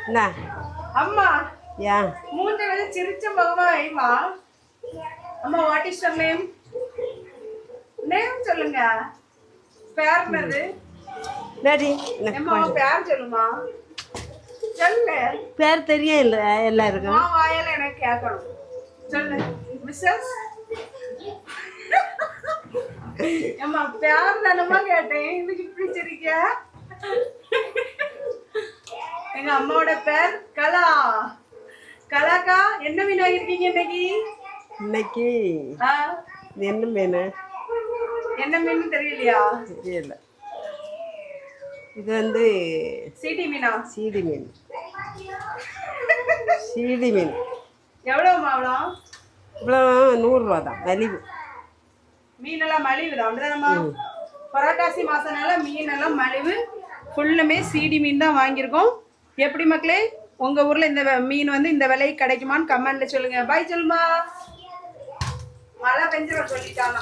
என்ன அம்மா ஏன் மூஞ்ச வந்து சிரிச்ச முகமா ஐமா. அம்மா what is your name? Name சொல்லுங்க. பேர் என்னது? டாடி அம்மா பேர் சொல்லுமா. சொல்லு. பேர் தெரியும் இல்லை எல்லாருக்கும். வாயால எனக்கு கேட்கணும். சொல்லு. மிஸ்ஸஸ். அம்மா பேர் தானமா கேட்டேன். இன்னைக்கு இப்படி சிரிக்க. எங்க அம்மாவோட பேர் கலா. கலாக்கா என்ன மீன் வாங்கிருக்கீங்க இன்னைக்கு? இன்னைக்கு இது என்ன மீன்? என்ன மீன் தெரியலையா? தெரியல. இது வந்து சீடி மீனா? சீடி மீன். சீடி மீன் எவ்வளவு மாவளம்? இவ்வளோ 100 ரூபா தான் மலிவு. மீனெல்லாம் மலிவு தான் அப்படிதானம்மா? புரட்டாசி மாசம்னால மீன் எல்லாம் மலிவு. ஃபுல்லுமே சீடி மீன் தான் வாங்கியிருக்கோம். எப்படி மக்களே உங்க ஊர்ல இந்த மீன் வந்து இந்த விலை கிடைக்குமான்னு கமெண்ட்ல சொல்லுங்க. பாய் சொல்லுமா. மழை பெஞ்சிடும் சொல்லிட்டானா.